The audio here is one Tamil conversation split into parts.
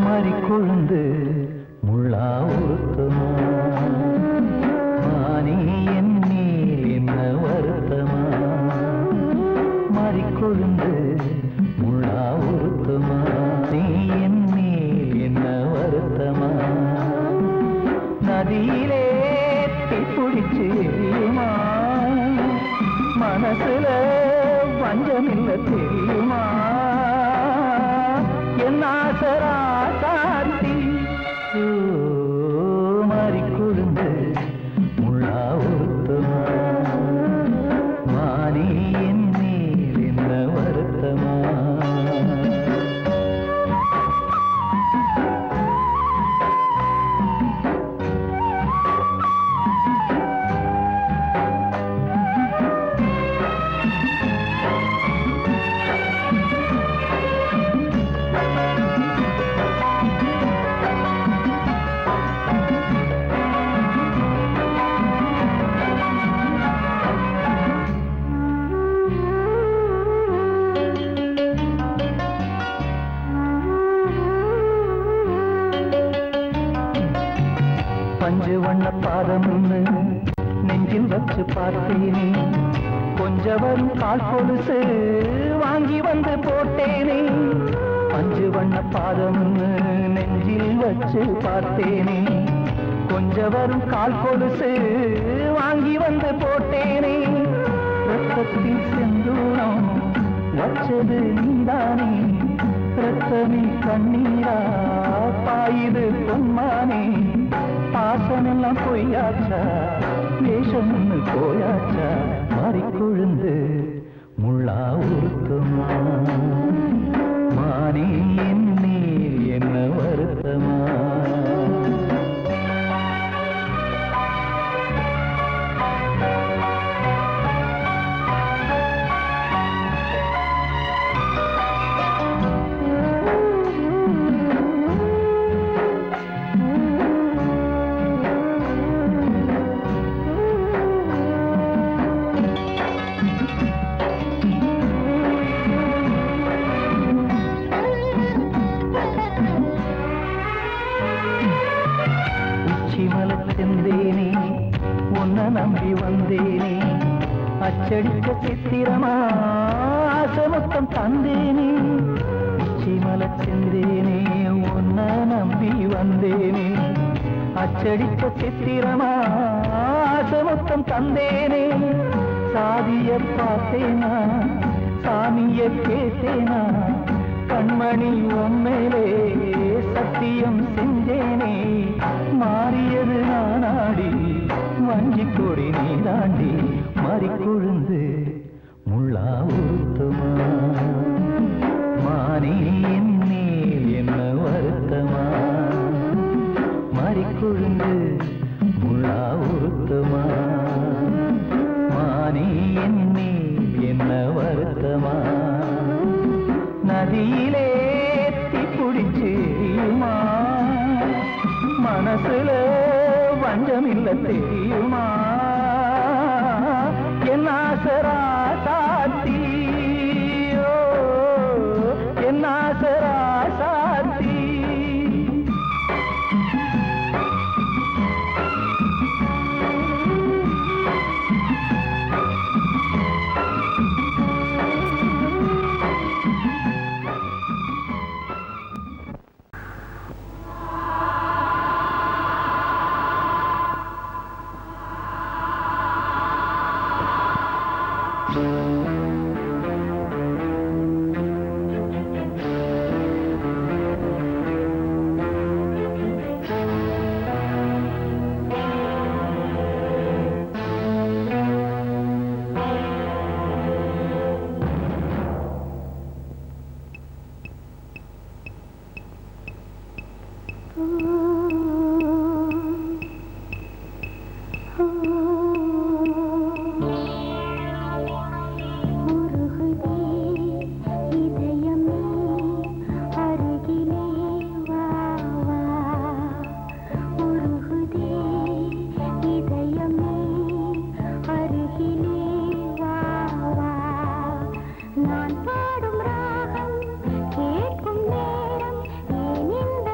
மறிக்கொழுந்து முள்ளா உறுத்தமா மானே என் மேல் என்ன வருத்தமா மறிக்கொழுந்து முள்ளா உறுத்தமா நீ என் மேல் என்ன வருத்தமா நதியிலே தீப்பிடிச்சு எரியுமா மனசுல வஞ்சமில்ல தெரியுமா என் ஆசரா சாந்தி மாறிக்கொழுந்து முள்ளா உறுத்தமா மானே என் மேல் என்ன வருத்தமா பஞ்சு வண்ண பாதம்னு நெஞ்சில் வச்சு பார்த்தேனே கொஞ்சம் வரும் கால் கொலுசு வாங்கி வந்து போட்டேனே பஞ்சு வண்ண பாதம்னு நெஞ்சில் வச்சு பார்த்தேனே கொஞ்சம் வரும் கால் கொலுசு வாங்கி வந்து போட்டேனே ரத்தத்தில் செந்தூரம் வச்சது நீதானே ரத்தமே கண்ணீரா பாயுது பொன்மானே பாசமெல்லாம் பொய்யாச்சா வேஷம்னு போயாச்சா மாறிக்கொழுந்து முள்ளா உறுத்தமா மானே என் மேல் என்ன வருத்தமா செந்தேனே உன்னை நம்பி வந்தேனே அச்சடிக்க சித்திரமா ஆசமொத்தம் தந்தேனே உச்சிமல செந்தேனே உன்னை நம்பி வந்தேனே அச்சடிக்க சித்திரமா ஆசமொத்தம் தந்தேனே சாதிய பார்த்தேனா சாமிய கேட்டேனா கண்மணி உம்மேலே சத்தியம் செஞ்சேனே மாறியது நானாடி வஞ்சி கொடி நீதாண்டி மாறிக்கொழுந்து முள்ளா உறுத்தமா மானே என் மேல் என்ன வருத்தமா மாறிக்கொழுந்து முள்ளா உறுத்தமா மானே என் மேல் என்ன வருத்தமா நதியிலே தீப்பிடிச்சு எரியுமா மனசுல வஞ்சமில்ல தெரியுமா என் ஆசரா சாத்தி என் ஆசரா சாத்தி நான் பாடும் ராகம் கேட்கும் நேரம் ஏன் இந்த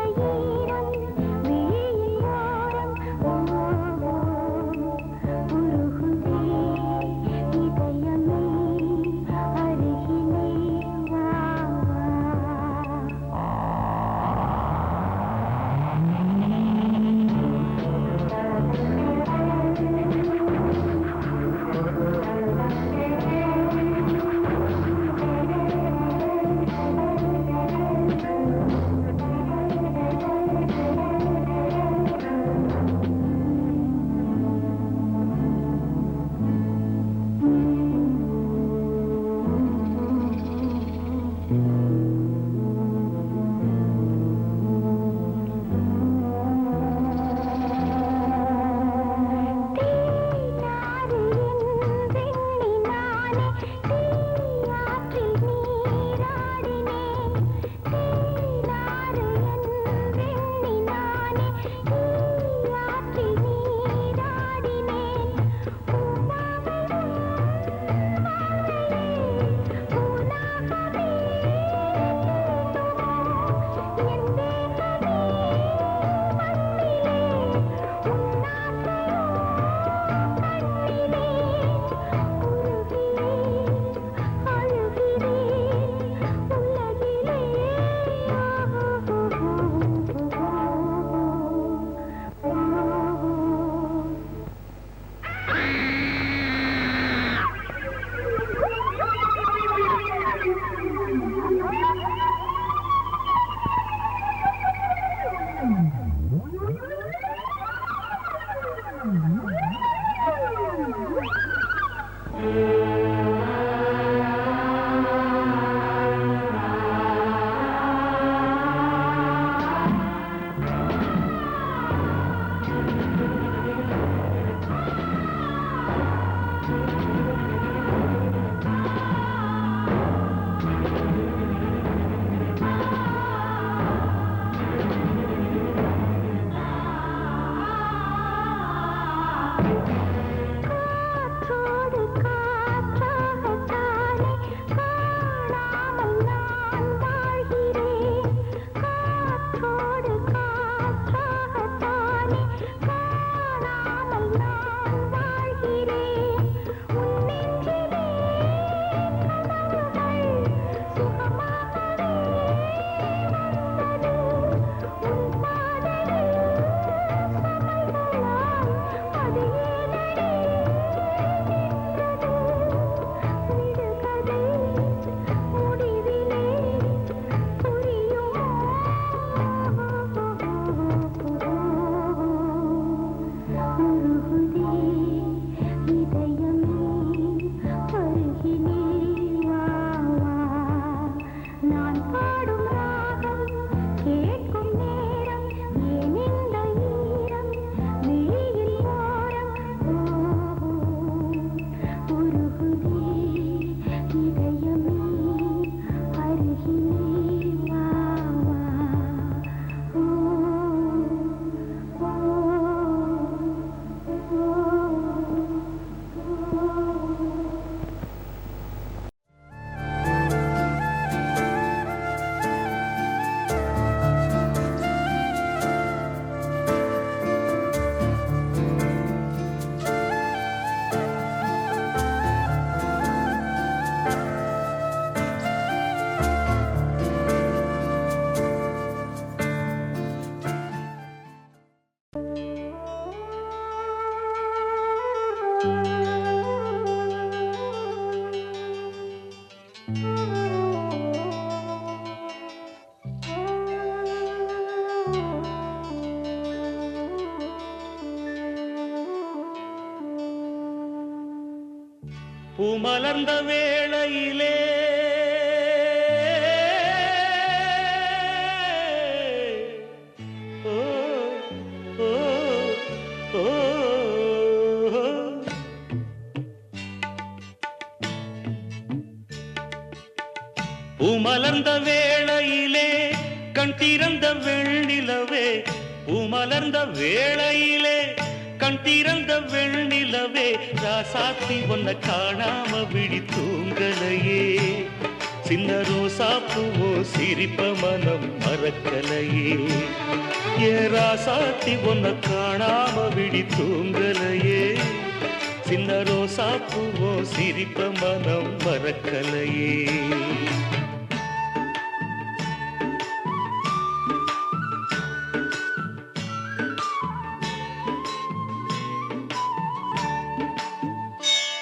பூமலர்ந்த வேளையிலே பூமலர்ந்த வேளையிலே கண் திறந்த வெண்ணிலவே பூமலர்ந்த வேளையிலே கண் திறந்த வெண்ணிலவே ராசாத்தி ஒன்ன காணாம விழி தூங்கலையே சின்ன ரோசா பூவோ சிரிப்ப மனம் மறக்கலையே ஏ ராசாத்தி ஒன்ன காணாம விழி தூங்கலையே சின்ன ரோசா பூவோ சிரிப்ப மனம் மறக்கலையே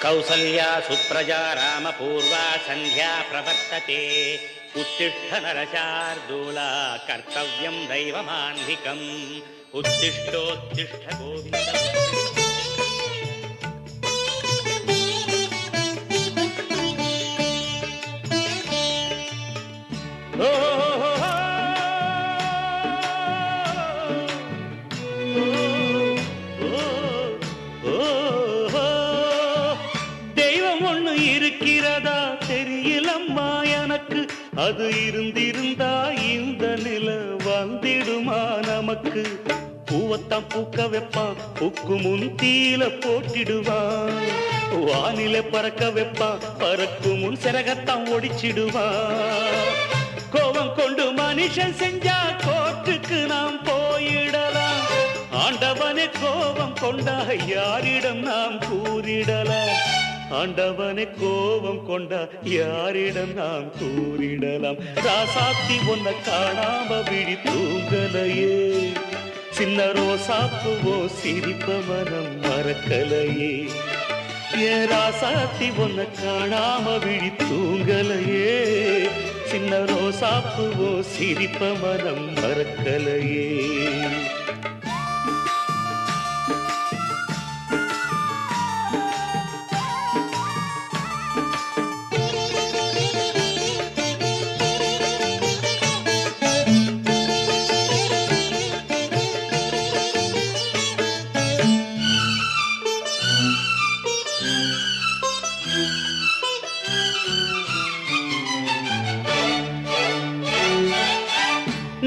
कौसल्या सुप्रजा रामपूर्वा संध्या प्रवर्तते उत्तिष्ठ नरशार्दूला कर्तव्यं दैवमान्धिकम् उत्तिष्ठोत्तिष्ठ गोविन्द இருக்கிறதா தெரியலம்மா எனக்கு அது இருந்திருந்தா இந்த நில வந்திடுமா நமக்கு பூவத்தான் பூக்க வைப்பான் பூக்கு முன் தீல போட்டிடுவான் வானில பறக்க வைப்பான் பறக்கும் முன் சிறகத்தான் ஒடிச்சிடுவான் கோபம் கொண்டு மனுஷன் செஞ்சா கோர்ட்டுக்கு நாம் போயிடலாம் ஆண்டவனே கோபம் கொண்டா யாரிடம் நாம் கூறிடலாம் ஆண்டவனை கோபம் கொண்டா யாரிடம் நாம் கூறிடலாம் ராசாத்தி ஒன்ன காணாம விழி தூங்கலையே சின்ன ரோசாப்புவோ சிரிப்ப மனம் மறக்கலையே ஏ ராசாத்தி ஒன்ன காணாம விழி தூங்கலையே சின்ன ரோசாப்புவோ சிரிப்ப மனம் மறக்கலையே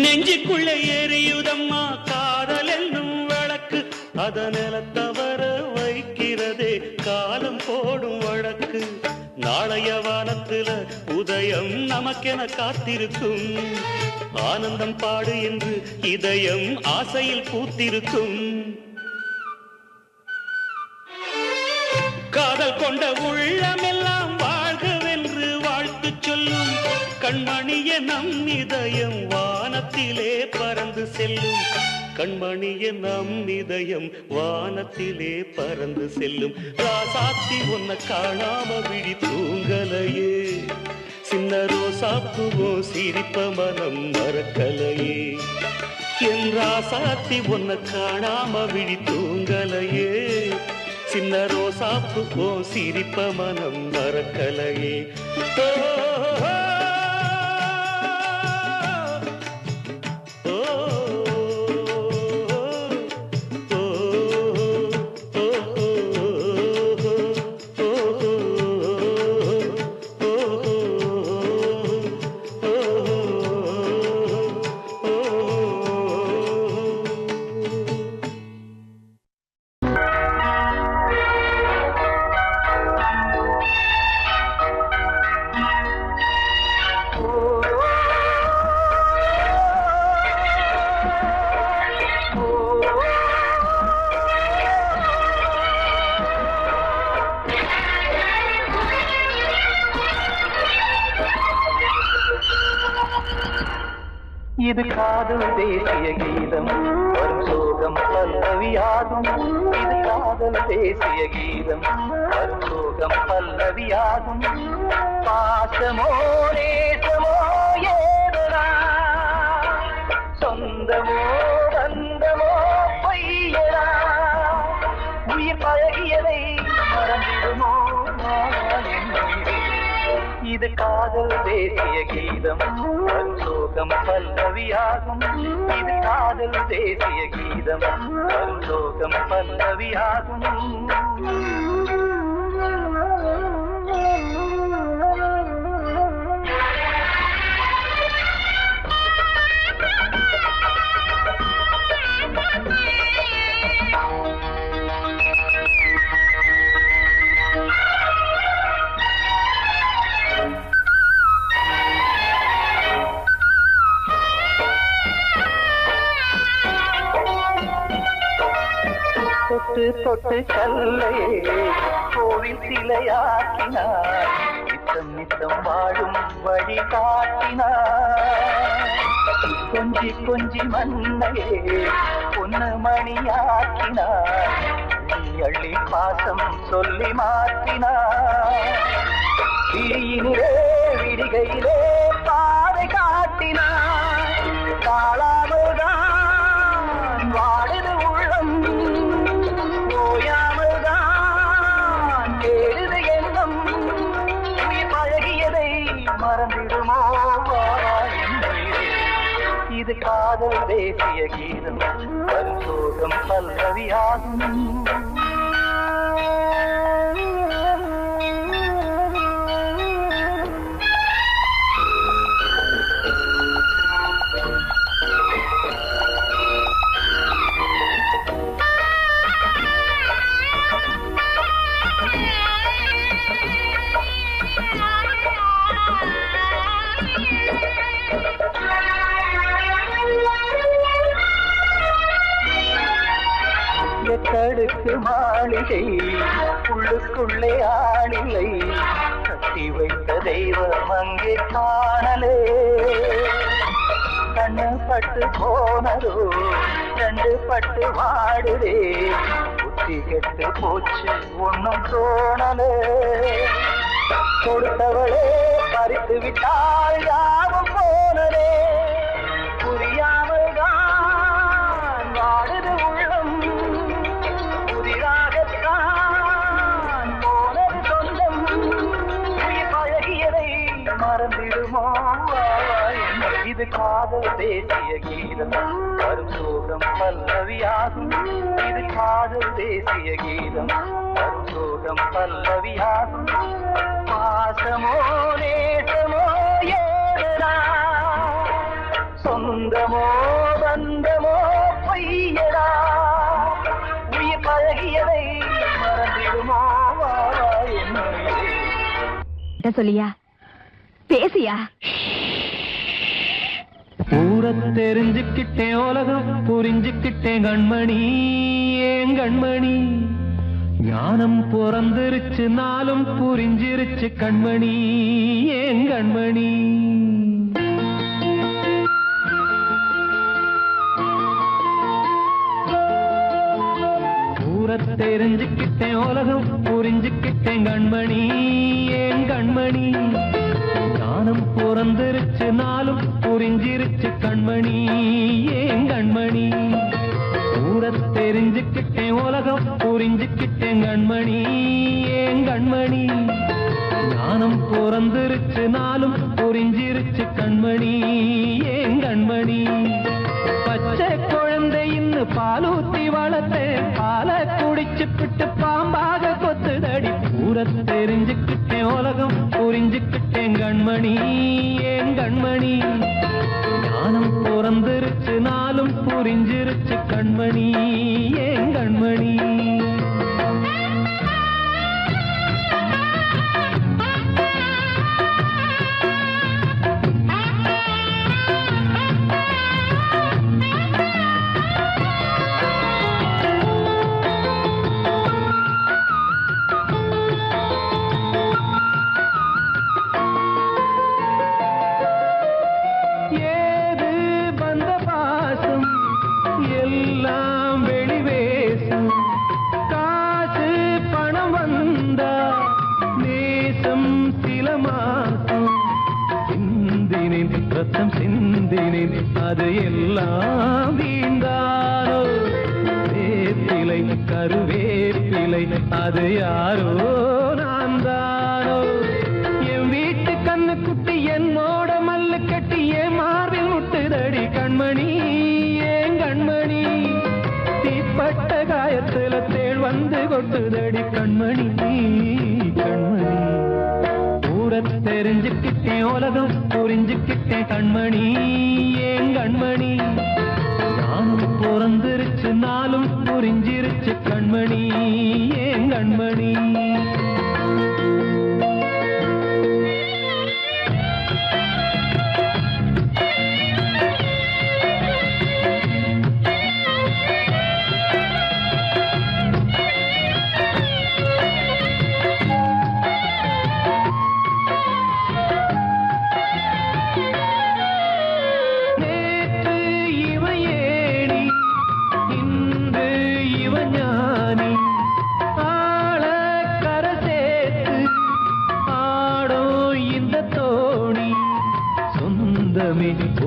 நெஞ்சுக்குள்ள எரியுதம்மா காதல் என்னும் வழக்கு அத நிலத்தவர வைக்கிறதே காலம் போடும் வழக்கு நாளைய வானத்துல உதயம் நமக்கென காத்திருக்கும் ஆனந்தம் பாடு என்று இதயம் ஆசையில் பூத்திருக்கும் காதல் கொண்ட உள்ளமெல்லாம் வாழ்கவென்று வாழ்த்து சொல்லும் கண்மணிய நம் இதயம் வானத்திலே பறந்து செல்லும் கண்மணிய நம் இதயம் வானத்திலே பறந்து செல்லும் ராசாத்தி ஒன்ன காணாம விழி தூங்கலையே சின்ன ரோசாப்புவோ சிரிப்ப மனம் மறக்கலையே என் ராசாத்தி ஒன்ன காணாம விழி தூங்கலையே சின்ன ரோசாப்புவோ சிரிப்ப மனம் மறக்கலையே இது காதல் தேசிய கீதம் வரும் சோகம் பல்லவியாகும். இது காதல் தேசிய கீதம் வரும் சோகம் பல்லவியாகும். பாசமோ நேசமோ ஏதனா சொந்தமோ பந்தமோ பொய்யனா உயிர் பழகியதை மறந்திடுமோ இது காதல் தேசிய கீதம் வரும் சோகம் பல்லவியாகும். இது காதல் தேசிய கீதம் வரும் சோகம் பல்லவியாகும். தொட்டு தொட்டு கல்லையே கோவில் சிலையாக்கினார். நித்தம் நித்தம் வாழும் வழி காட்டினார். கொஞ்சி கொஞ்சி மண்ணையே பொன்னு மணியாக்கினார். அள்ளி அள்ளி பாசம் சொல்லி மாற்றினார். விழியினிலே விடிகையிலே பாதை காட்டினார். காளாமல்தான் வாடுது உள்ளம் ஓயாமல்தான் கேடுது எண்ணம். உயிர் பழகியதை மறந்திடுமோ இது காதல் தேசிய கீதம் வரும் சோகம் பல்லவியாகும். எட்டடுக்கு மாளிகை உள்ளுக்குள்ளே ஆளிலை கட்டி வைத்த தெய்வம் அங்கே காணலே. கண்ணு பட்டு போனதோ ரெண்டு பட்டு வாடுதே. புத்தி கெட்டு போச்சு ஒன்னும் தோணலே. கொடுத்தவளே பறித்து விட்டால் யாவும் போனதே. புரியாமல் தான் வாடுது உள்ளம் புதிராகத்தான் போனது சொந்தம். உயிர் பழகியதை மறந்திடுமோ இது காதல் தேசிய கீதம் வரும் சோகம் பல்லவியாகும். இது காதல் தேசிய கீதம் வரும் சோகம் பல்லவியாகும். பாசமோ நேசமோ ஏதனா சொந்தமோ பந்தமோ பொய்யடா உயிர் பழகியதை மறந்திடுமோ என்ன சொல்லியா பேசியா? ஊரை தெரிஞ்சுக்கிட்டேன் உலகம் புரிஞ்சுக்கிட்டேன் கண்மணி ஏன் கண்மணி. ஞானம் பிறந்திருச்சு நாளும் புரிஞ்சிருச்சு கண்மணி ஏன் கண்மணி. ஊரை தெரிஞ்சுக்கிட்டேன் உலகம் புரிஞ்சுக்கிட்டேன் கண்மணி ஏன் கண்மணி. ஞானம் பிறந்திருச்சு நாளும் புரிஞ்சிருச்சு கண்மணி ஏன் கண்மணி. ஊரை தெரிஞ்சுக்கிட்டேன் உலகம் புரிஞ்சுக்கிட்டேன் கண்மணி ஏன் கண்மணி. ஞானம் பிறந்திருச்சு நாளும் புரிஞ்சிருச்சு கண்மணி ஏன் கண்மணி. பச்சை குழந்தை இன்னும் பாலூத்தி வளர்த்தேன் பாலை குடிச்சு பிட்டு பாம்பாக கொத்துதடி. ஊரை தெரிஞ்சுக்கிட்டேன் உலகம் புரிஞ்சுக்கிட்டேன் கண்மணி ஏன் கண்மணி. ஞானம் பிறந்திருச்சு நாளும் புரிஞ்சிருச்சு கண்மணி ஏன் கண்மணி. ரத்தம் சிந்தினேன் அது எல்லாம் வீண்டானோ வேப்பிலை கருவேப்பிலை அது யாரோ நான் தானோ என் வீட்டு கண்ணு குட்டி என்னோட மல்லு கட்டி என் மார்பில் முட்டுதடி கண்மணி ஏன் கண்மணி தீப்பட்ட காயத்துல தேள் வந்து கொட்டுதடி கண்மணி கண்மணி ஊரை தெரிஞ்சுக்கிட்டேன் உலகம் புரிஞ்சுக்கிட்டேன் கண்மணி ஏன் கண்மணி நானும் பிறந்திருச்சு நாளும் புரிஞ்சிருச்சு கண்மணி ஏன் கண்மணி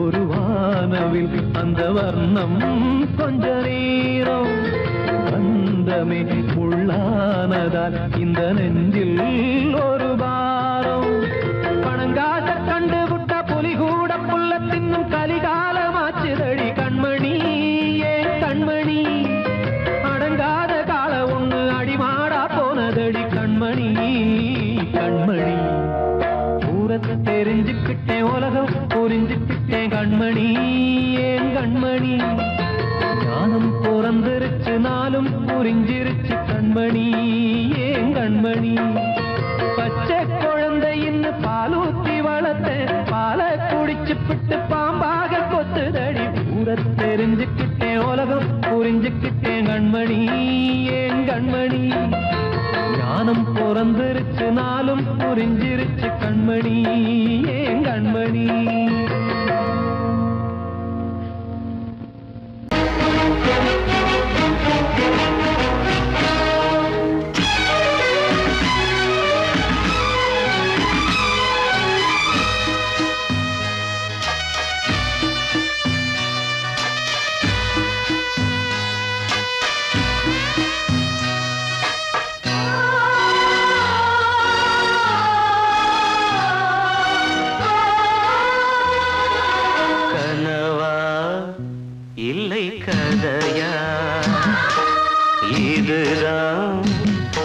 ஒரு வானவில் அந்த வர்ணம் கொஞ்ச நேரம் பந்தமே உள்ளானதால் இந்த நெஞ்சில் ஒரு பாரம் பணங்காச கண்டு விட்ட புலி கூட புல்ல தின்னும் கலிகாலமாச்சுதடி கண்மணி ஏன் கண்மணி அடங்காத கால ஒண்ணு அடிமாடா போனதடி கண்மணி கண்மணி ஊரத்தை தெரிஞ்சுக்கிட்டேன் உலகம் புரிஞ்சுக்கிட்டேன் கண்மணி ஏன் கண்மணி ஞானம் பிறந்திருச்சு நாளும் புரிஞ்சிருச்சு கண்மணி ஏன் கண்மணி பச்சை குழந்தையின்னு பாலூத்தி வளர்த்த பாலை குடிச்சு பிட்டு பாம்பாக கொத்துதடி ஊரை தெரிஞ்சுக்கிட்டேன் உலகம் புரிஞ்சுக்கிட்டேன் கண்மணி ஏன் கண்மணி ஞானம் பிறந்திருச்சு நாளும் புரிஞ்சிருச்சு கண்மணி ஏன் கண்மணி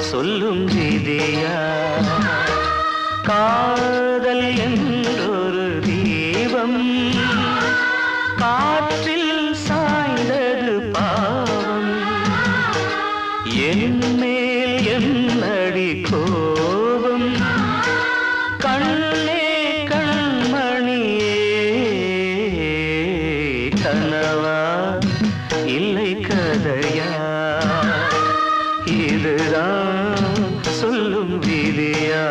சொல்லும் விதியா காதல் என்றொரு தீபம் காற்றில் சாய்ந்தது பாவம் என் மேல் என்னடி கோபம் கண்ணே கண்மணியே கனவா இல்லை கதையா இதுதான் சொல்லும் விதியா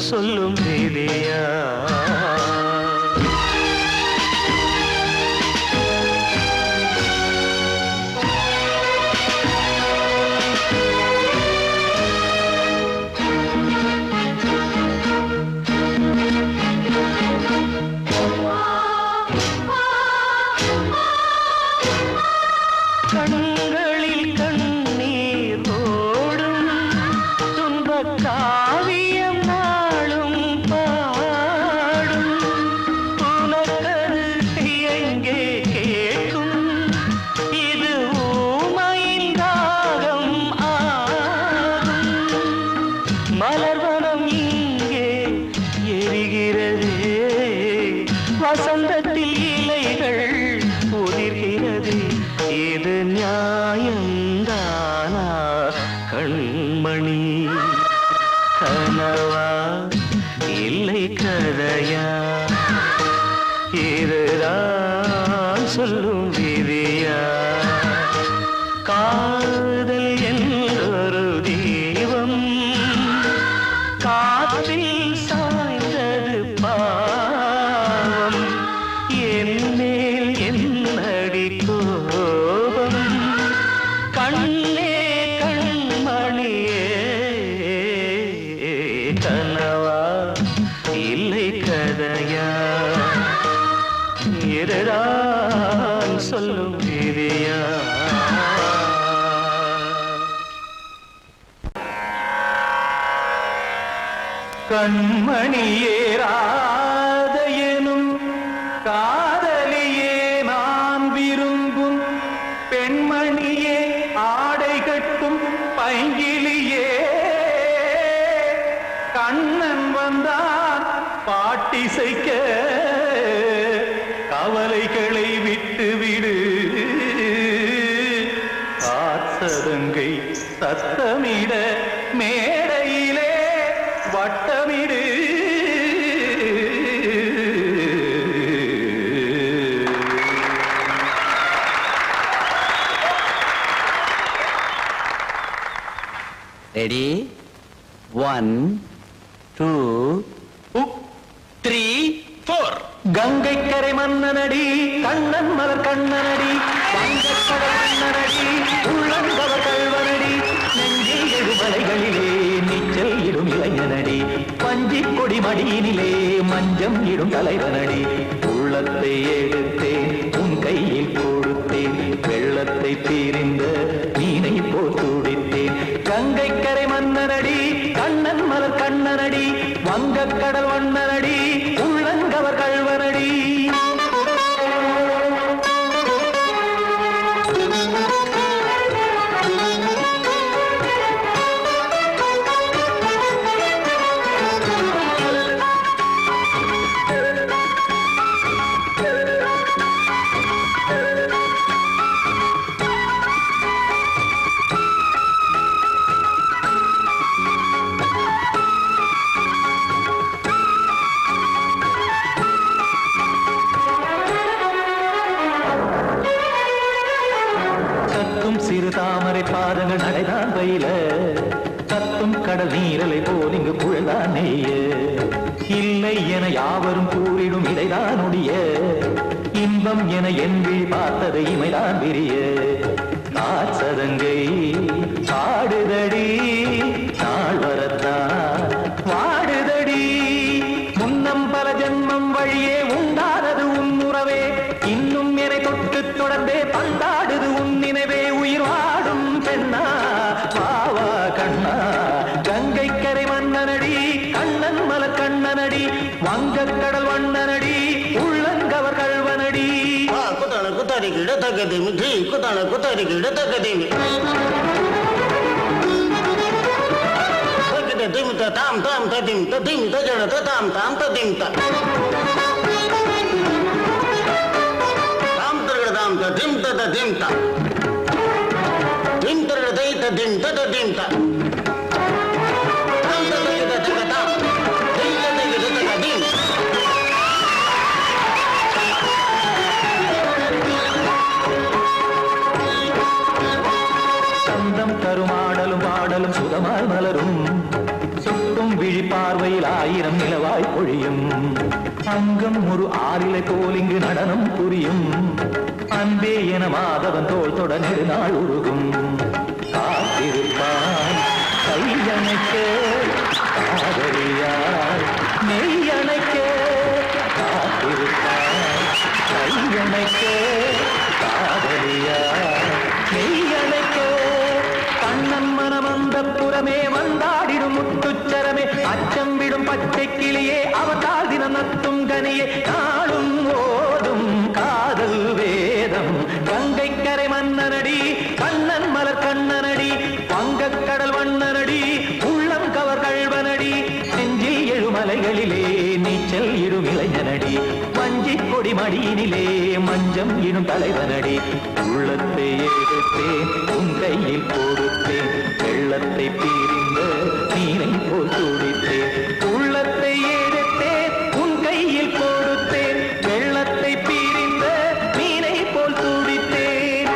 சொல்லும் விதியா கண்களில் கண்ணீர் ஓடும் துன்பக் காவியம் நாளும் பாடும் உனக்கது எங்கே கேட்கும் இது ஊமையின் தாகம் ஆகும் மலர்வனம் இங்கே எரிகிறதே வசந்தத்தில் இலைகள் உதிர்கிறது இது நியாயந்தானா கண்மணி கனவா இல்லை கதையா இதுதான் சொல்லும் விதியா காதல் என்றொரு தீபம் காற்றில் சாய்ந்தது பாவம் என்னேல் என்னடி கோபம் கண்ணே கண்மணியே கனவா இல்லை கதையா இதுதான் சொல்லும் விதியா கண்மணியே ராதையனும் காதலியே நான் விரும்பும் பெண்மணியே ஆடை கட்டும் பைங்கிலியே கண்ணன் வந்தான் பாட்டிசைக்க கவலைகளை விட்டு விடு காத்ததங்கை சத்தமிட மேடையிலே வட்டமிடு ரெடி 1 2 3 4 கங்கை கரை மன்னனடி கண்ணன் மலர் கண்ணனடி வங்கக்கடல் மன்னனடி உள்ளங்கவர் கல்வனடி நெஞ்சில் எழுமலைகளிலே நீச்சல் இடும் இளைஞனடி பஞ்சிக் கொடி மடியினிலே மஞ்சம் இடும் தலைவனடி உள்ளத்தை எடுத்தேன் உன் கையில் கொடுத்தேன் வெள்ளத்தை தீரிந்த மீனை போல் துடித்தேன் கங்கை கரை மன்னனடி கண்ணன் மலர் கண்ணனடி வங்கக்கடல் வண்ணனடி உள்ளங்கவர் கல்வனடி சிறு தாமரை பாதங்கள் நடைதான் பயில கத்தும் கடல் நீரலை போல் இங்கு புழல்தான் நெய்ய இல்லை என யாவரும் கூறிடும் இடைதான் ஒடிய இன்பம் என என்பி பார்த்தது இமைதான் விரிய காச்சதங்கை பாடுதடி நாள் வரத்தான் வாடுதடி முன்னம் பல ஜென்மம் வழியே உண்டானது உன் உறவே இன்னும் என்னை தொட்டு தொடர்ந்தே பந்தாடுது உன் நினைவே உயிர் வாடும் பெண்ணா பாவா கண்ணா கங்கை கரை மன்னனடி கண்ணன் மலர் கண்ணனடி வங்கக்கடல் வண்ணனடி உள்ளங்கவர் கல்வனடி குத்தான குத்தாரிக்கு இடத்தக்கதேமி ஜி குத்தான குத்தாரிக்கு இடத்தக்கதேமி திமித்த தாம் தாம் ததிம் ததிம் தஜட தாம் தாம் ததிம் தாம் தாம் ததிம் ததிம் தாம் திம் தரட தை ததிம் ததிம் தாம் தாம் ததிம் ததிம் தாம் திம் ததிம் ததிம் சந்தம் தருமாடலும் பாடலும் சுகமாய் மலரும் சுட்டும் விழி பார்வையில் ஆயிரம் நிலவாய் பொழியும் அங்கம் ஒரு ஆறிலை போல் இங்கு நடனம் புரியும் அன்பே என மாதவன் தோள் தொட நெடுநாள் உருகும் காத்திருப்பான் கையணைக்க காதலியார் நெய்யணைக்க காத்திருப்பான் கையணைக்க காதலியார் முத்தமே வந்தாடிடும் முத்துச்சரமே அச்சம் விடும் பச்சை கிளியே அவதால் தினம் நத்தும் கனியே நாளும் ஓடும் காதல் வேதம் கங்கை கரை மன்னனடி கண்ணன் மலர் கண்ணனடி வங்கக்கடல் வண்ணனடி உள்ளம் கவர் கழ்வனடி நெஞ்சில் எழுமலைகளிலே நீச்சல் இடும் இளைஞனடி வஞ்சி கொடி மடியினிலே மஞ்சம் இடும் தலைவனடி உள்ளத்தை எடுத்தேன் உன் கையில் கொடுத்தேன் வெள்ளத்தை பிரிந்த நீரை போல் துடித்தேன் உள்ளத்தை எடுத்தேன் உன் கையில் கொடுத்தேன் வெள்ளத்தை பிரிந்த நீரை போல் துடித்தேன்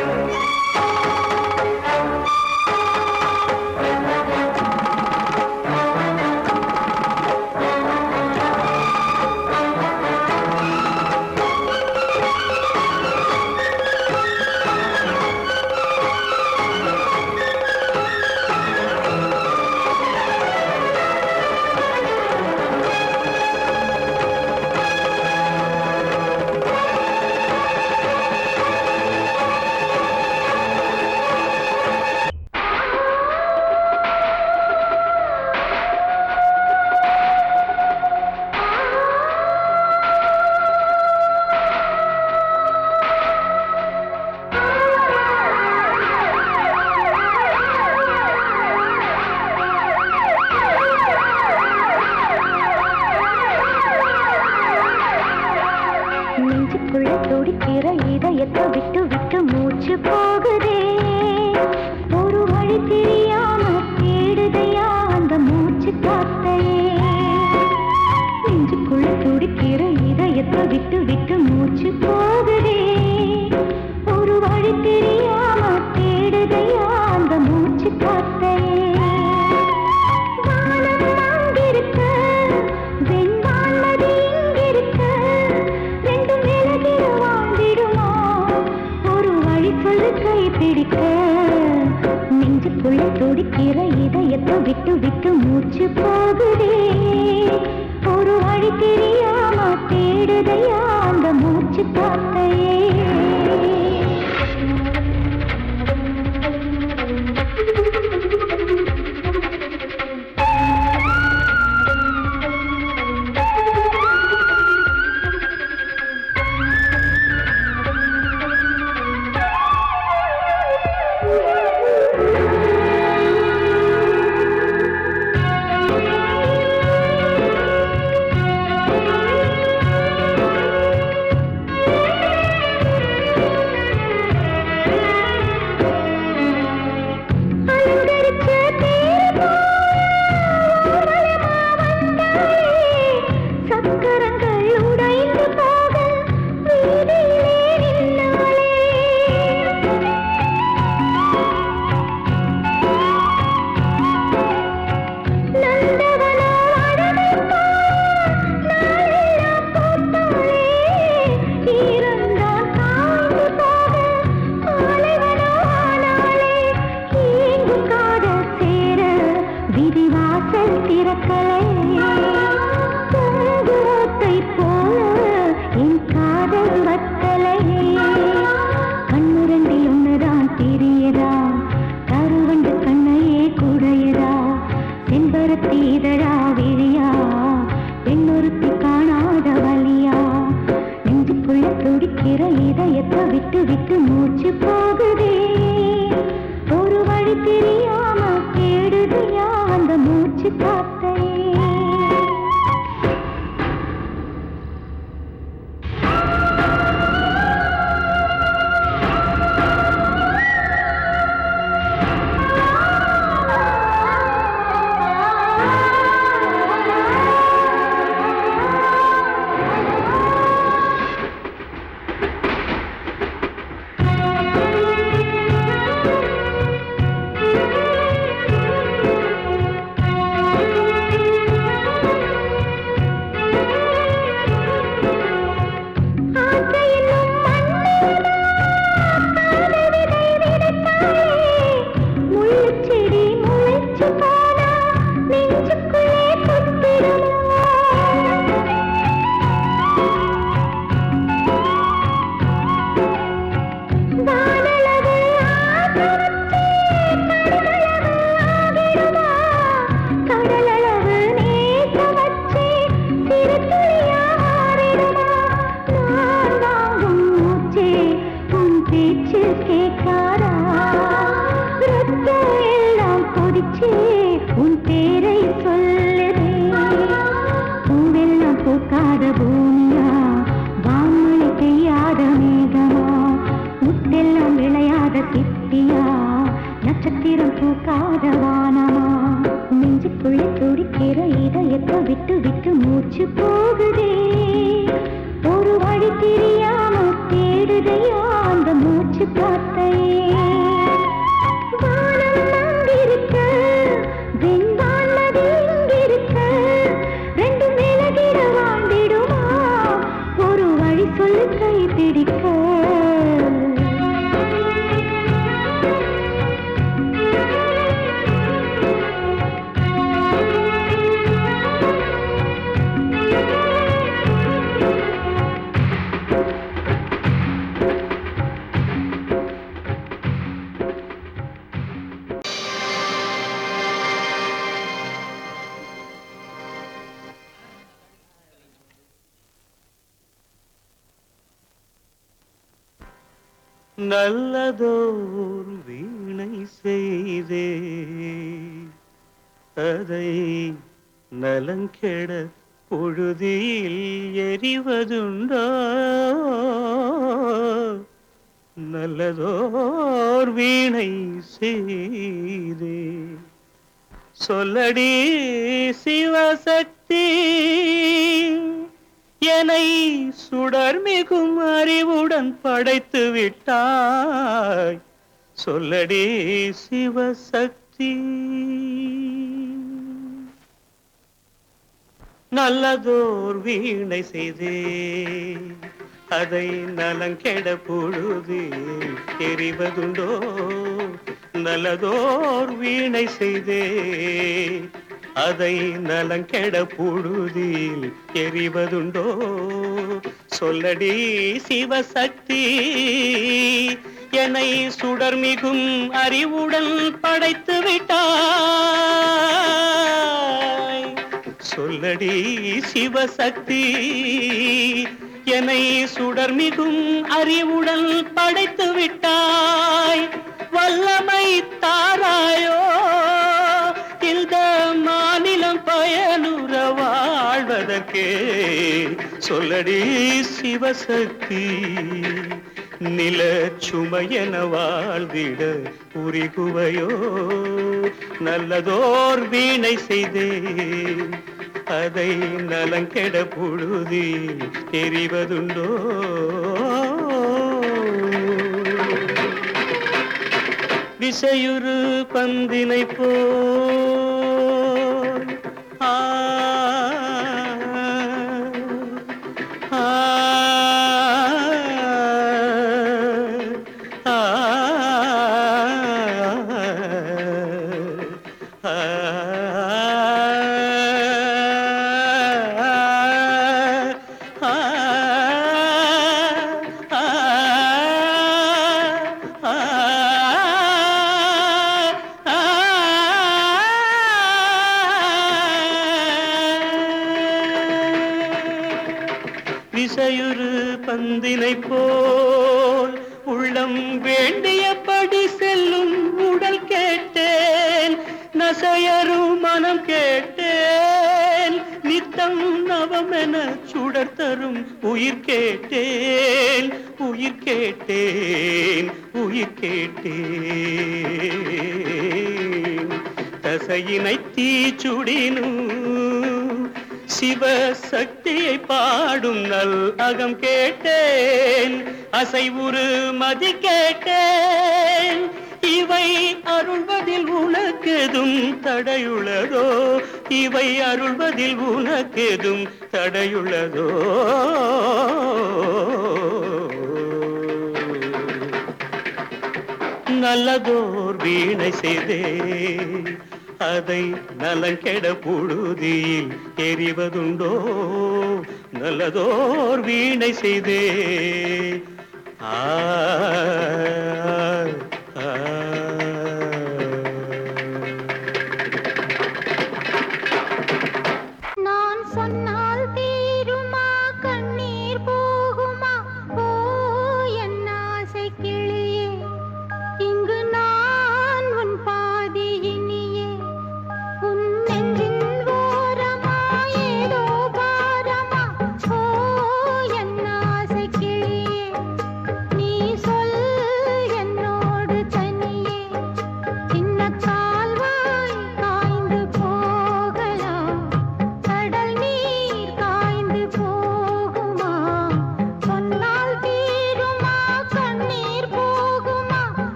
நெஞ்சுக்குள்ள துடிக்கிற இதயத்தை விட்டு விட்டு மூச்சு போகுதே ஒரு வழி தெரியாம தேடுதையா அந்த மூச்சு காத்தையே நெஞ்சுக்குள்ள துடிக்கிற இதயத்தை விட்டு விட்டு மூச்சு போகுதே ஒரு வழி தெரியாம தேடுதையா அந்த மூச்சு காத்தையே நெஞ்சுக்குள்ள துடிக்கிற இதயத்தை விட்டு விட்டு மூச்சு போகுதே ஒரு வழி தெரியாம தேடுதையா அந்த மூச்சு காத்தையே இதயத்தை விட்டு விட்டு மூச்சு போகுதே ஒரு வழி தெரியாம தேடுதையா அந்த மூச்சு காத்தையே பூக்காத வானமா நெஞ்சுக்குள்ள துடிக்கிற இதயத்தை விட்டு விட்டு மூச்சு போகுதே ஒரு வழி தெரியாம தேடுதையா அந்த மூச்சு காத்தையே வானம் அங்கிருக்க வெண்பான் நதி இங்கிருக்க ரெண்டு மேலகிட வாழ்ந்திடுமா ஒரு வழி சொல்லு கை பிடிக்க நல்லதோர் வீணை செய்தே அதை நலங்கெட பொழுதில் எறிவதுண்டோ நல்லதோர் வீணை செய்தே சொல்லடி சிவசக்தி என்னை சுடர் மிகும் அறிவுடன் படைத்து விட்டாய் சொல்லடி சிவசக்தி நல்லதோர் வீணை செய்தே அதை நலங்கெட பொழுது எறிவதுண்டோ நல்லதோர் வீணை செய்தே அதை நலங்கெட பொழுதில் எறிவதுண்டோ சொல்லடி சிவசக்தி என்னை சுடர் மிகும் அறிவுடன் படைத்து விட்டாய் சொல்லடி சிவசக்தி என்னை சுடர் மிகும் அறிவுடன் படைத்து விட்டாய் வல்லமை தாராயோ இந்த மாநிலம் பயனுற வாழ்வதற்கே சொல்லடி சிவசக்தி நில சுமையென வாழ்ந்திட உரிகுவையோ நல்லதோர் வீணை செய்தே அதை நலங்கெட பொழுதில் தெரிவதுண்டோ விசையுறு பந்தினை போல் ஆ ஆ விசையுறு பந்தினை போல் உள்ளம் வேண்டியபடி செல்லும் உடல் கேட்டேன் நசையரும் மனம் கேட்டேன் நித்தம் நவமென சுடர் தரும் உயிர் கேட்டேன் உயிர் கேட்டேன் உயிர் கேட்டேன் தசையினை தீச்சுடினும் சிவசக்தியை பாடும் நல் அகம் கேட்டேன் அசைவுறு மதி கேட்டேன் இவை அருள்வதில் உனக்கெதும் தடையுள்ளதோ இவை அருள்வதில் உனக்கெதும் தடையுள்ளதோ நல்லதோர் வீணை செய்தே அதை நலங்கெட பொழுதில் எறிவதுண்டோ நல்லதோர் வீணை செய்தே ஆ நான் சொன்னால் தீருமா கண்ணீர் போகுமா ஓ என் ஆசை கிளியே இங்கு நான் உன் பாதி இனியே உன் நெஞ்சின் ஓரமா ஏதோ பாரமா ஓ என் ஆசை கிளியே நீ சொல்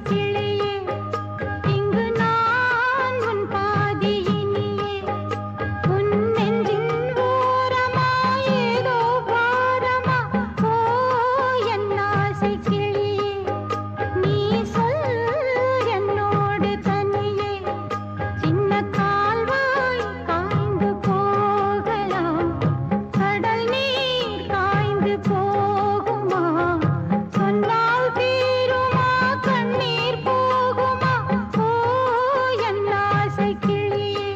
கிளியே இங்கு நான் உன் பாதியினியே உன் நெஞ்சின் ஓரமா ஏதோ பாரமா ஓ என் ஆசை கிளியே நீ சொல் என்னோடு தனியே சின்ன கால்வாய் காய்ந்து போகலாம் கடல் நீர் காய்ந்து போகுமா சொன்னால் தீருமா கண்ணீர் போகுமா ஓ என் ஆசை கிளியே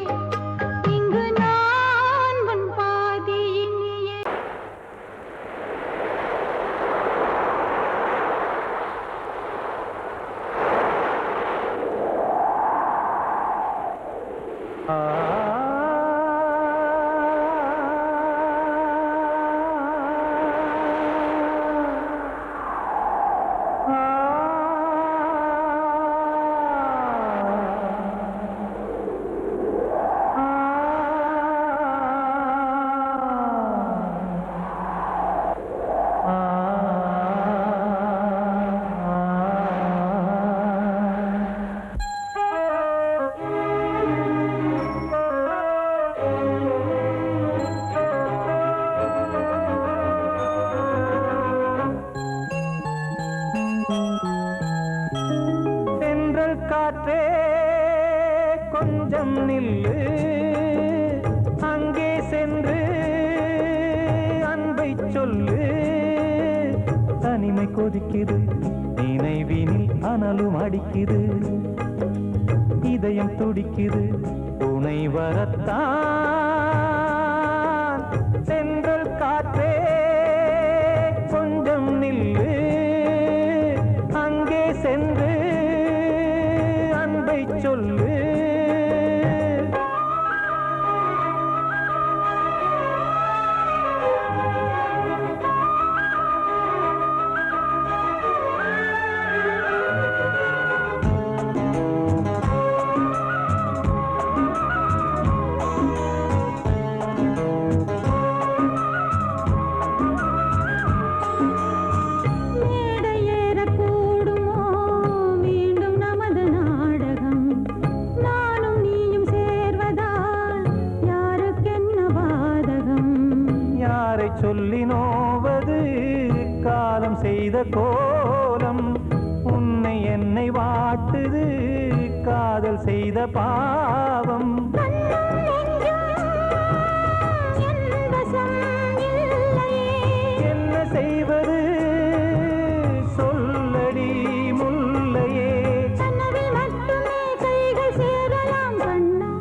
இங்கு நான் உன் பாதியினியே தென்றல் காற்றே கொஞ்சம் நில்லு அங்கே சென்று அன்பை சொல்லு தனிமை கொதிக்குது நினைவினில் அனலும் அடிக்குது இதயம் துடிக்குது துணை வரத்தான் தென்றல் காற்றே கொஞ்சம் நில்லு அங்கே சென்று அன்பை சொல்லு மேடை ஏறக்கூடுமோ மீண்டும் நமது நாடகம் நானும் நீயும் சேர்வதால் யாருக்கென்ன பாதகம் யாரை சொல்லி நோவது காலம் செய்த கோலம் உன்னை என்னை வாட்டுது காதல் செய்த பாவம் கண்ணும் நெஞ்சும் என் வசம் இல்லையே என்ன செய்வது சொல்லடி முல்லையே கனவில் மட்டுமே கைகள் சேரலாம் கண்ணா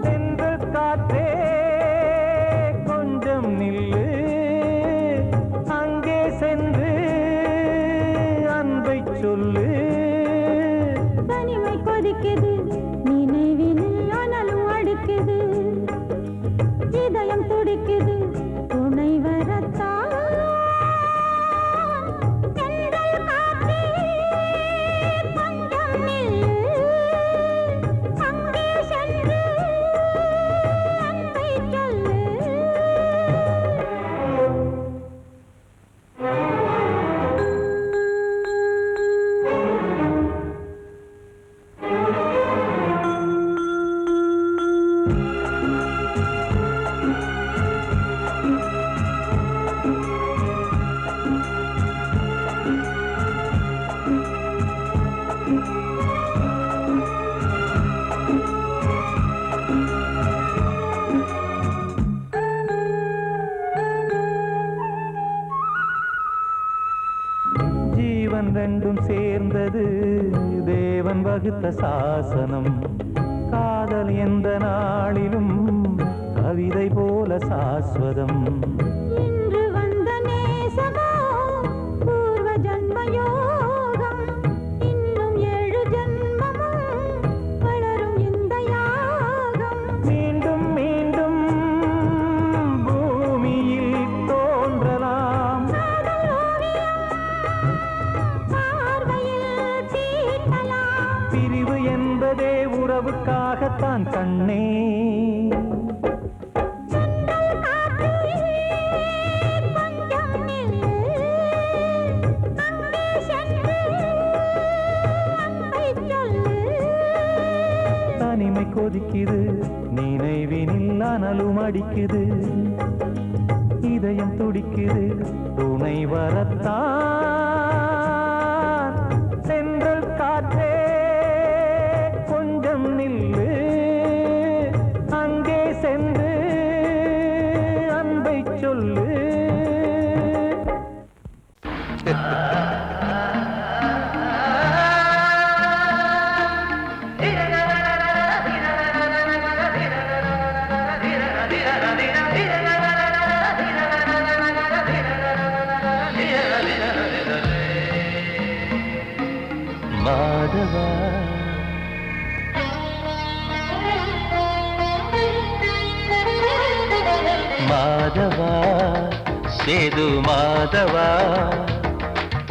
தென்றல் காற்றே கொஞ்சம் நில்லு அங்கே சென்று அன்பை சொல்லு தனிமை கொதிக்குது நினைவினில் அனலும் அடிக்குது இதயம் துடிக்குது துணை வரத்தான் தென்றல் காற்றே கொஞ்சம் நில்லு அங்கே சென்று அன்பை சொல்லு ஜீவன் ரெண்டும் சேர்ந்தது தேவன் வகுத்த சாசனம் காதல் எந்த நாளிலும் கவிதை போல சாஸ்வதம் இன்று வந்த நேசமோ பூர்வ ஜன்ம யோகம் இன்னும் 7 ஜன்மமும் வளரும் இந்த யாகம் மீண்டும் மீண்டும் பூமியில் தோன்றலாம் காதல் ஓவியம் பார்வையில் தீட்டலாம் பிரிவு என்பதே உறவுக்காகத்தான் கண்ணே தென்றல் காற்றே கொஞ்சம் நில்லு அங்கே சென்று கொதிக்குது நினைவினில் அனலும் அடிக்குது இதயம் துடிக்குது துணை வரத்தான் சென்றல் காற்றே கொஞ்சம் நில்லு அங்கே சென்று அன்பை சொல்லு மாதவா மாதவா சேது மாதவா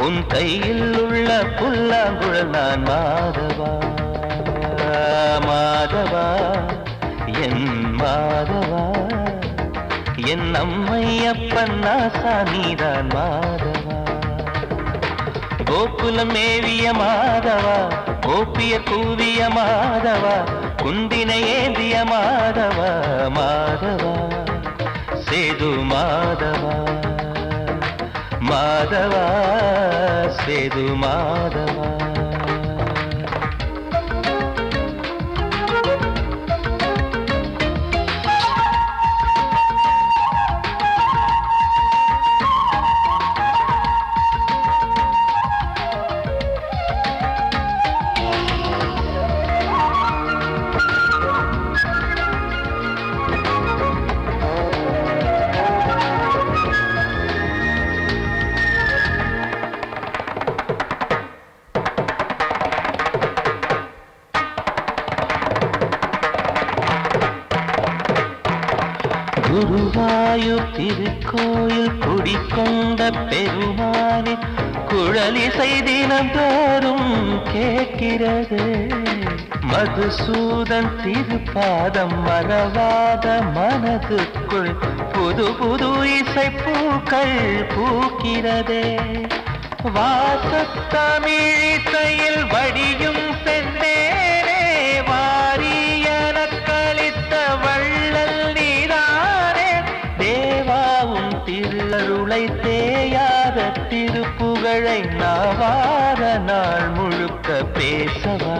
உன் கையில் உள்ள புல்லாங்குழல் நான் மாதவா மாதவா என் மாதவா என் அம்மையப்பன் நாசா நீதான் மாதவா கோகுலம் மேவிய மாதவா கோப்பிய கூவிய மாதவா குந்தினை ஏந்திய மாதவா மாதவா சேது மாதவா மாதவா சேது மாதவா குருவாயூர் திருக்கோயில் குடிக்கொண்ட பெருமானே குழலிசை தினந்தோறும் கேட்கிறது மதுசூதன் திருப்பாதம் மறவாத மனதுக்குள் புது புது இசை பூக்கள் பூக்கிறதே வாசத்தமிழிசையில் வடியும் செந்தேனே வாரியன கழித்த வள்ளல் நீதானே தேவாவும் திருஅருளை தேயாத திருப்புகழை நாவார நாள் முழுக்க பேசவா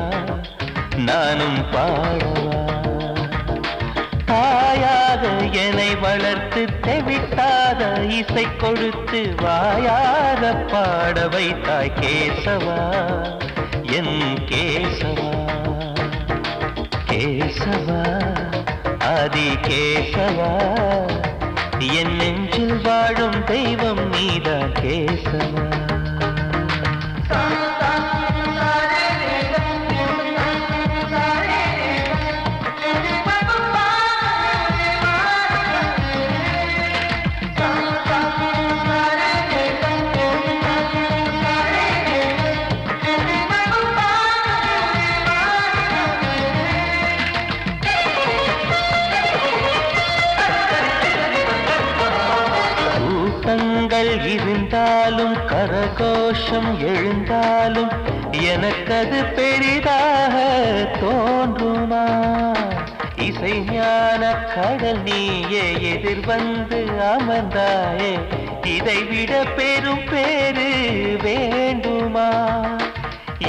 நானும் பாடவா தாயாக என்னை வளர்த்து தெவிட்டாத இசை கொடுத்து வாயாத பாட வைத்தாய் கேசவா என் கேசவா கேசவா ஆதி கேசவா என் நெஞ்சில் வாழும் தெய்வம் நீதான் கேசவா இருந்தாலும் கரகோஷம் எழுந்தாலும் எனக்கது பெரிதாக தோன்றுமா இசை ஞான கடல் நீயே எதிர்வந்து அமர்ந்தாயே இதைவிட பெரும் பேரு வேண்டுமா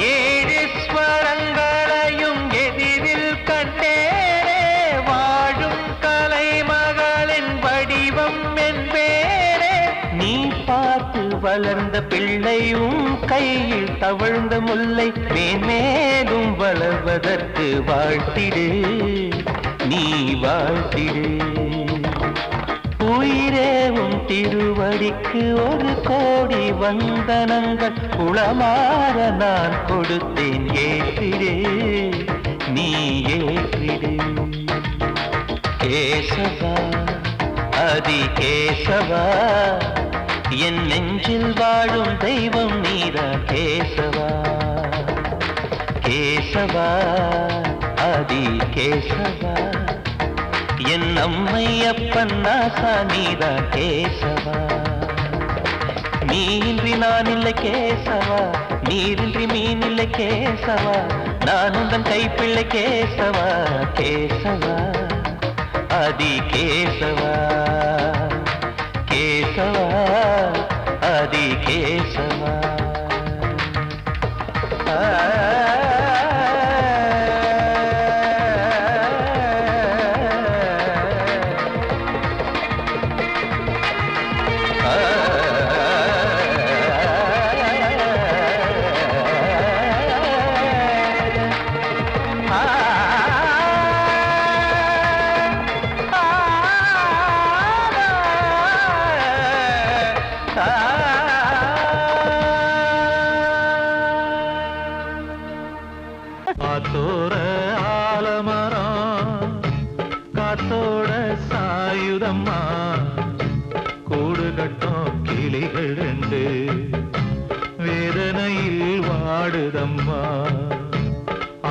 ஏழு ஸ்வரங்களையும் எதிரில் கண்டேனே வாழும் கலைமகளின் வடிவம் என்பேனே நீ பார்த்து வளர்ந்த பிள்ளையும் கையில் தவழ்ந்த முல்லை மேன்மேலும் வளர்வதற்கு வாழ்த்திடு நீ வாழ்த்திடு உயிரேவும் திருவடிக்கு ஒரு கோடி வந்தனங்கள் உளமாற நான் கொடுத்தேன் ஏற்றிடு நீ ஏற்றிடு கேசவா அதி கேசவா என் நெஞ்சில் வாழும் தெய்வம் நீரா கேசவா கேசவா அதி கேசவா என் அம்மையப்பன் நாசா நீரா கேசவா நீயின்றி நான் இல்லை கேசவா நீரின்றி மீன் இல்லை கேசவா நான் உந்தன் கைப்பிள்ளை கேசவா கேசவா ஆதி கேசவா கேசவா ஆதி கேசவா காத்தோட ஆலமரம் காத்தோட சாயுதம்மா கூடு கட்டும் கிளிகள் ரெண்டு வேதனையில் வாடுதம்மா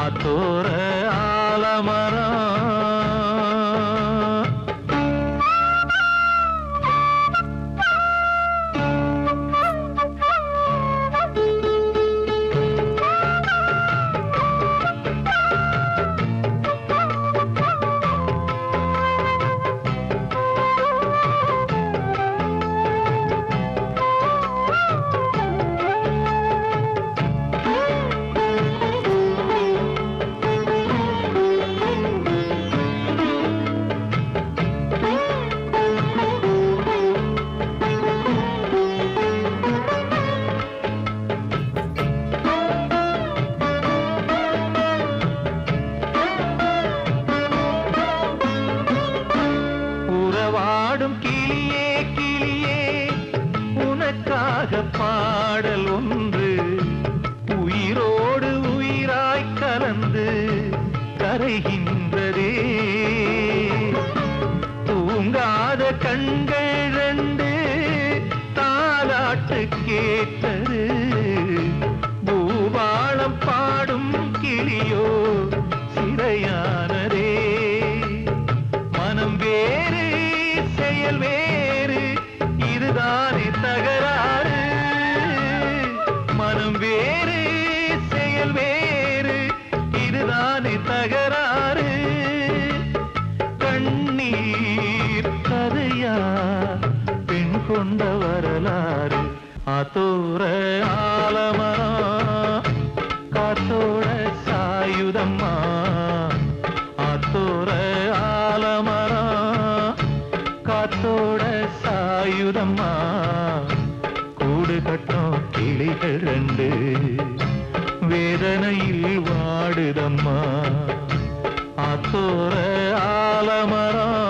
ஆத்தோர ஆலமரம் உறவாடும் கிளியே கிளியே உனக்காக பாடல் ஒன்று உயிரோடு உயிராய் கலந்து கரைகின்றதே தூங்காத கண்கள் ரெண்டு தாலாட்டு கேட்டது பூபாளம் பாடும் கிளியோ சிறையானதே மனம் வேறு செயல் வேறு இதுதானே தகராறு மனம் வேறு செயல் வேறு இதுதானே தகராறு கண்ணீர் கதையா பெண் கொண்ட வரலாறு ஆத்தோர ஆலமரம் காத்தோட சாயுதம்மா ஆத்தோர ஆலமரம் காத்தோட சாயுதம்மா கூடு கட்டும் கிளிகள் ரெண்டு வேதனையில் வாடுதம்மா ஆத்தோர ஆலமரம்